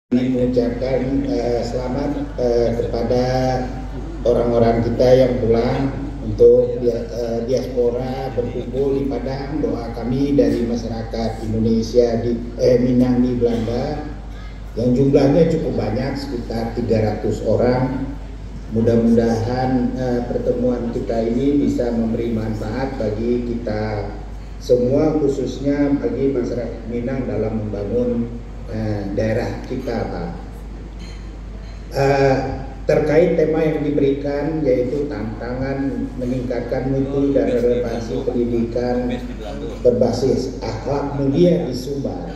Ingin mengucapkan selamat kepada orang-orang kita yang pulang untuk diaspora berkumpul di Padang. Doa kami dari masyarakat Indonesia di Minang di Belanda yang jumlahnya cukup banyak, sekitar 300 orang. Mudah-mudahan pertemuan kita ini bisa memberi manfaat bagi kita semua, khususnya bagi masyarakat Minang dalam membangun daerah kita, Pak. Terkait tema yang diberikan, yaitu tantangan meningkatkan mutu dan relevansi pendidikan berbasis akhlak mulia di Sumbar.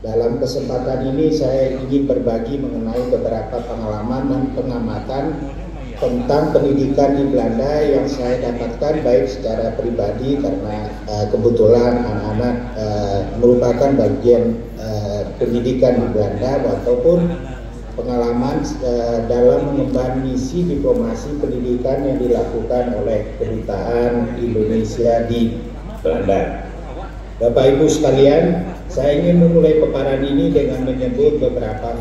Dalam kesempatan ini saya ingin berbagi mengenai beberapa pengalaman dan pengamatan tentang pendidikan di Belanda yang saya dapatkan baik secara pribadi karena kebetulan anak-anak merupakan bagian pendidikan di Belanda, ataupun pengalaman dalam mengemban misi diplomasi pendidikan yang dilakukan oleh Kedutaan Indonesia di Belanda. Bapak Ibu sekalian, saya ingin memulai paparan ini dengan menyebut beberapa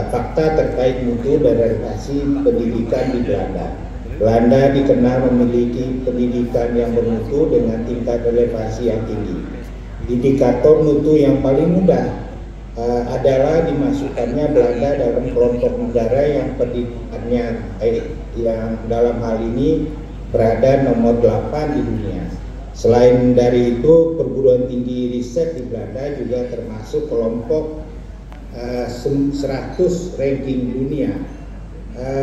fakta terkait mutu dan relevansi pendidikan di Belanda. Belanda dikenal memiliki pendidikan yang bermutu dengan tingkat relevansi yang tinggi. Indikator mutu yang paling mudah adalah dimasukkannya Belanda dalam kelompok negara yang pendidikannya yang dalam hal ini berada nomor 8 di dunia. Selain dari itu, perguruan tinggi riset di Belanda juga termasuk kelompok 100 ranking dunia.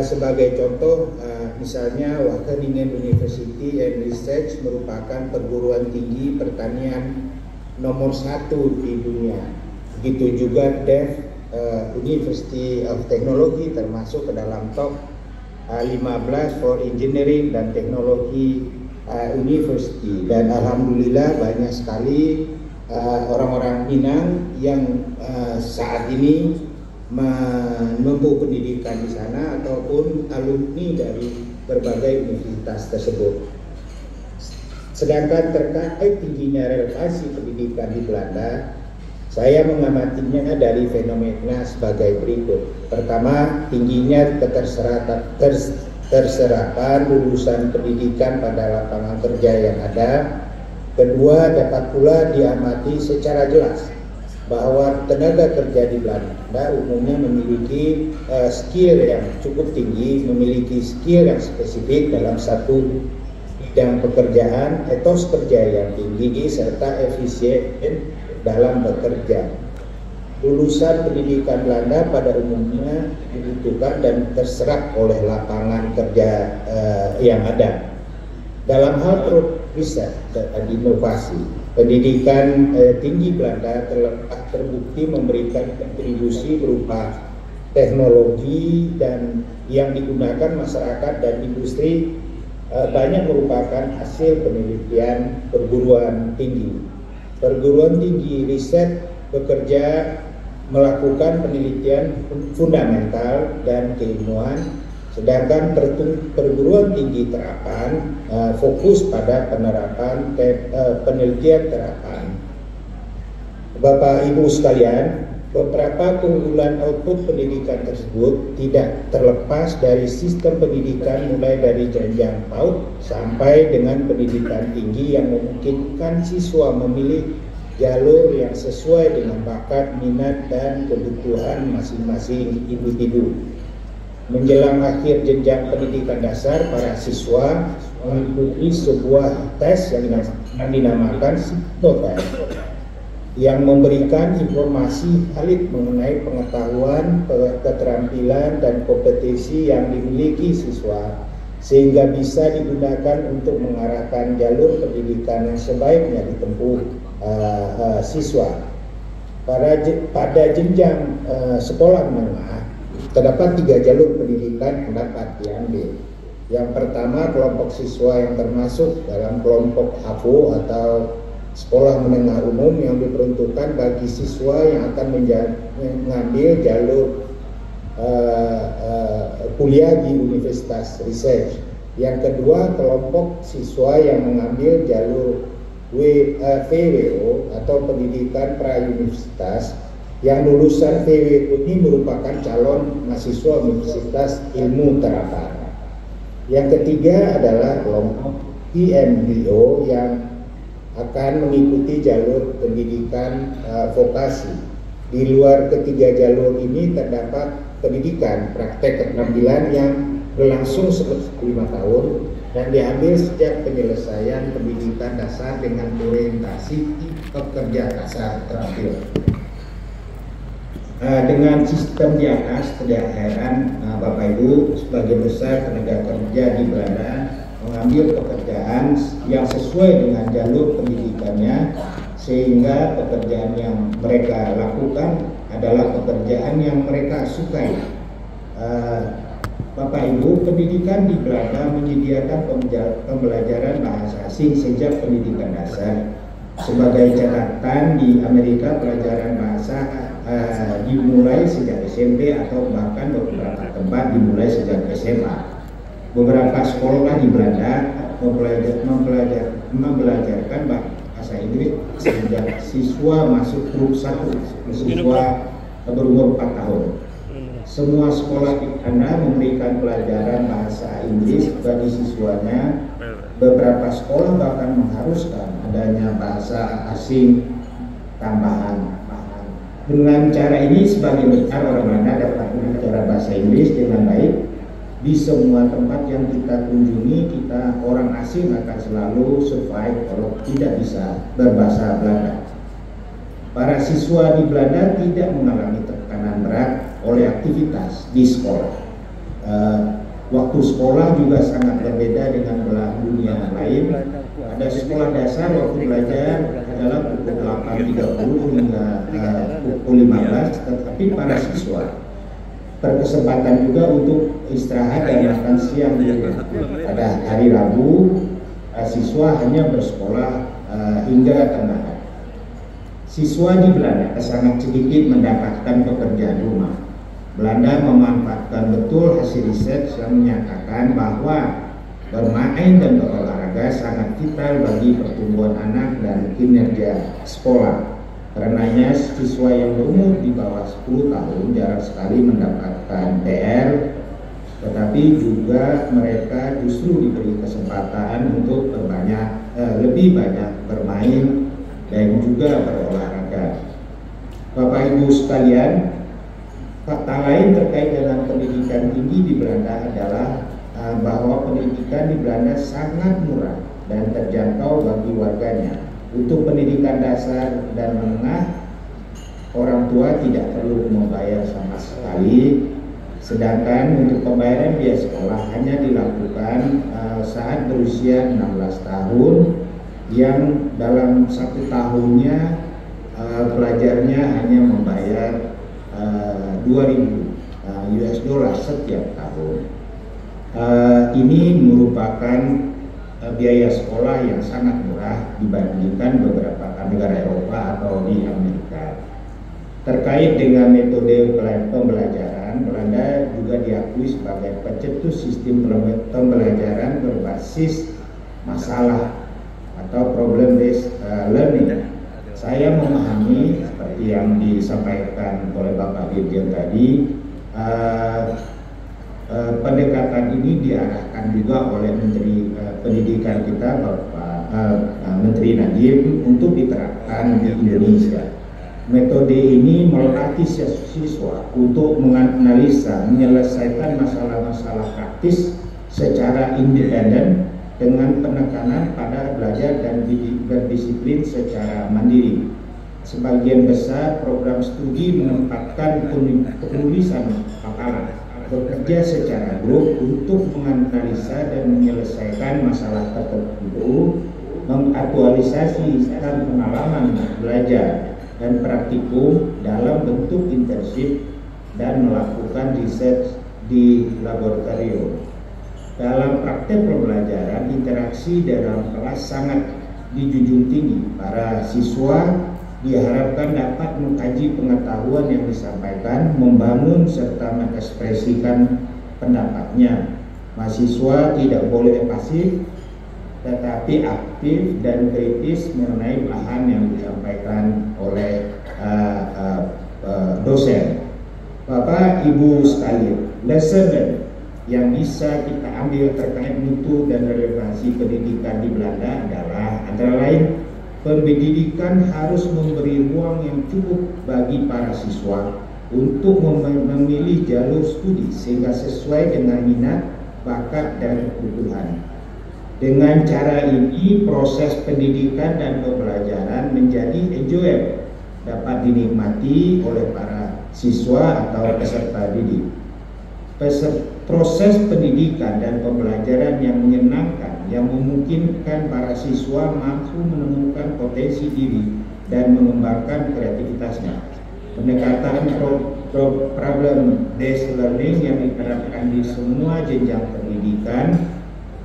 Sebagai contoh, misalnya Wageningen University and Research merupakan perguruan tinggi pertanian nomor 1 di dunia. Begitu juga Delft University of Technology termasuk ke dalam top 15 for engineering dan teknologi university. Dan alhamdulillah banyak sekali orang-orang Minang yang saat ini menempuh pendidikan di sana ataupun alumni dari berbagai universitas tersebut. Sedangkan terkait tingginya relevansi pendidikan di Belanda, saya mengamatinya dari fenomena sebagai berikut. Pertama, tingginya keterserapan lulusan pendidikan pada lapangan kerja yang ada. Kedua, dapat pula diamati secara jelas bahwa tenaga kerja di Belanda umumnya memiliki skill yang cukup tinggi, memiliki skill yang spesifik dalam satu bidang pekerjaan, etos kerja yang tinggi, serta efisien dalam bekerja. Lulusan pendidikan Belanda pada umumnya dibutuhkan dan terserap oleh lapangan kerja yang ada. Dalam hal riset dan inovasi, pendidikan tinggi Belanda terbukti memberikan kontribusi berupa teknologi dan yang digunakan masyarakat dan industri banyak merupakan hasil penelitian perguruan tinggi. Perguruan tinggi riset bekerja melakukan penelitian fundamental dan keilmuan, sedangkan perguruan tinggi terapan fokus pada penerapan penelitian terapan. Bapak Ibu sekalian, beberapa keunggulan output pendidikan tersebut tidak terlepas dari sistem pendidikan mulai dari jenjang PAUD sampai dengan pendidikan tinggi yang memungkinkan siswa memilih jalur yang sesuai dengan bakat, minat, dan kebutuhan masing-masing individu. Menjelang akhir jenjang pendidikan dasar, para siswa mengikuti sebuah tes yang dinamakan psikotes yang memberikan informasi valid mengenai pengetahuan, keterampilan, dan kompetensi yang dimiliki siswa, sehingga bisa digunakan untuk mengarahkan jalur pendidikan yang sebaiknya ditempuh siswa. Pada jenjang sekolah menengah, terdapat 3 jalur pendidikan dapat diambil. Yang pertama, kelompok siswa yang termasuk dalam kelompok HAVO atau sekolah menengah umum yang diperuntukkan bagi siswa yang akan mengambil jalur kuliah di Universitas Research. Yang kedua, kelompok siswa yang mengambil jalur VWO atau pendidikan pra-universitas Yang lulusan VW ini merupakan calon mahasiswa Universitas Ilmu Tarakan. Yang ketiga adalah kelompok PMBO yang akan mengikuti jalur pendidikan vokasi. Di luar ketiga jalur ini terdapat pendidikan praktek keterampilan yang berlangsung selama 5 tahun dan diambil sejak penyelesaian pendidikan dasar dengan orientasi pekerja dasar terampil. Dengan sistem di atas, tidak heran Bapak Ibu, sebagian besar tenaga kerja di Belanda mengambil pekerjaan yang sesuai dengan jalur pendidikannya, sehingga pekerjaan yang mereka lakukan adalah pekerjaan yang mereka sukai. Bapak Ibu, pendidikan di Belanda menyediakan pembelajaran bahasa asing sejak pendidikan dasar. Sebagai catatan, di Amerika pelajaran bahasa dimulai sejak SMP atau bahkan beberapa tempat dimulai sejak SMA. Beberapa sekolah di Belanda membelajarkan bahasa Inggris sejak siswa masuk grup 1, siswa berumur 4 tahun. Semua sekolah di Belanda memberikan pelajaran bahasa Inggris bagi siswanya. Beberapa sekolah bahkan mengharuskan adanya bahasa asing tambahan. Dengan cara ini, sebagian besar orang Belanda dapat berbicara bahasa Inggris dengan baik. Di semua tempat yang kita kunjungi, kita orang asing akan selalu survive kalau tidak bisa berbahasa Belanda. Para siswa di Belanda tidak mengalami tekanan berat oleh aktivitas di sekolah. Waktu sekolah juga sangat berbeda dengan belahan dunia lain. Ada sekolah dasar waktu belajar adalah pukul 8.30 hingga pukul 15, tetapi para siswa berkesempatan juga untuk istirahat dan makan siang. Pada hari Rabu, siswa hanya bersekolah hingga tengah hari. Siswa di Belanda sangat sedikit mendapatkan pekerjaan rumah. Belanda memanfaatkan betul hasil riset yang menyatakan bahwa bermain dan berolahraga sangat vital bagi pertumbuhan anak dan kinerja sekolah. Karenanya siswa yang berumur di bawah 10 tahun jarang sekali mendapatkan PR, tetapi juga mereka justru diberi kesempatan untuk lebih banyak bermain dan juga berolahraga. Bapak Ibu sekalian, fakta lain terkait dengan pendidikan tinggi di Belanda adalah bahwa pendidikan di Belanda sangat murah dan terjangkau bagi warganya. Untuk pendidikan dasar dan menengah, orang tua tidak perlu membayar sama sekali, sedangkan untuk pembayaran biaya sekolah hanya dilakukan saat berusia 16 tahun, yang dalam 1 tahunnya pelajarnya hanya membayar 2.000 US dollar setiap tahun. Ini merupakan biaya sekolah yang sangat murah dibandingkan beberapa negara Eropa atau di Amerika. Terkait dengan metode pembelajaran, Belanda juga diakui sebagai pencetus sistem pembelajaran berbasis masalah atau problem based learning. Saya memahami seperti yang disampaikan oleh Bapak Dirjen tadi, pendekatan ini diarahkan juga oleh Menteri Pendidikan kita, Bapak Menteri Nadiem, untuk diterapkan di Indonesia. Metode ini melatih siswa untuk menganalisa, menyelesaikan masalah-masalah praktis secara independen dengan penekanan pada belajar dan berdisiplin secara mandiri. Sebagian besar program studi menempatkan penulisan makalah, bekerja secara grup untuk menganalisa dan menyelesaikan masalah tertentu, mengaktualisasikan pengalaman belajar dan praktikum dalam bentuk internship, dan melakukan riset di laboratorium. Dalam praktek pembelajaran, interaksi dalam kelas sangat dijunjung tinggi. Para siswa diharapkan dapat mengkaji pengetahuan yang disampaikan, membangun serta mengekspresikan pendapatnya. Mahasiswa tidak boleh pasif, tetapi aktif dan kritis mengenai bahan yang disampaikan oleh dosen. Bapak Ibu sekalian, lesson yang bisa kita ambil terkait mutu dan relevansi pendidikan di Belanda adalah antara lain, pendidikan harus memberi ruang yang cukup bagi para siswa untuk memilih jalur studi sehingga sesuai dengan minat, bakat, dan kebutuhan. Dengan cara ini, proses pendidikan dan pembelajaran menjadi enjoyable, dapat dinikmati oleh para siswa atau peserta didik. Proses pendidikan dan pembelajaran yang menyenangkan, yang memungkinkan para siswa mampu menemukan potensi diri dan mengembangkan kreativitasnya. Pendekatan problem-based learning yang diterapkan di semua jenjang pendidikan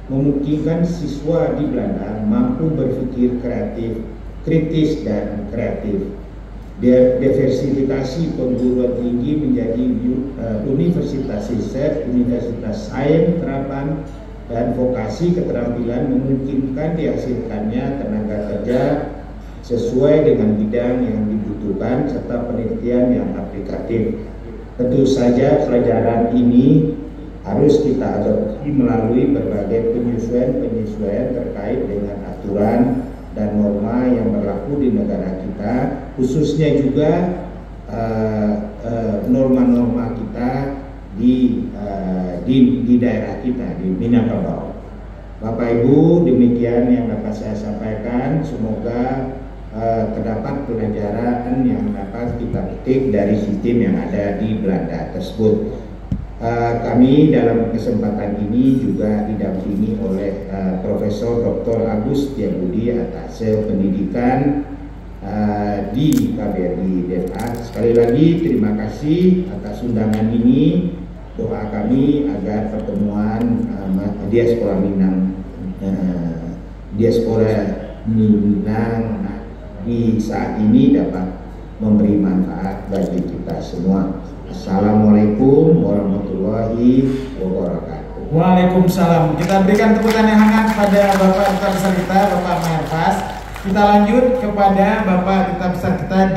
memungkinkan siswa di Belanda mampu berpikir kreatif, kritis, dan kreatif. Diversifikasi perguruan tinggi menjadi universitas riset, universitas sains, terapan, dan vokasi keterampilan memungkinkan dihasilkannya tenaga kerja sesuai dengan bidang yang dibutuhkan serta penelitian yang aplikatif. Tentu saja pelajaran ini harus kita adopsi melalui berbagai penyesuaian terkait dengan aturan dan norma yang berlaku di negara kita, khususnya juga norma-norma kita di daerah kita di Minangkabau. Bapak Ibu, demikian yang dapat saya sampaikan. Semoga terdapat pelajaran yang dapat kita petik dari sistem yang ada di Belanda tersebut. Kami dalam kesempatan ini juga didampingi oleh Profesor Dr. Agus Setiabudi atas pendidikan di KBRI Denpasar. Sekali lagi terima kasih atas undangan ini. Doa kami agar pertemuan diaspora Minang di saat ini dapat memberi manfaat bagi kita semua. Assalamualaikum warahmatullahi wabarakatuh. Waalaikumsalam. Kita berikan tepukan yang hangat pada Bapak Duta Besar kita, Bapak Maherfas. Kita lanjut kepada Bapak Duta Besar kita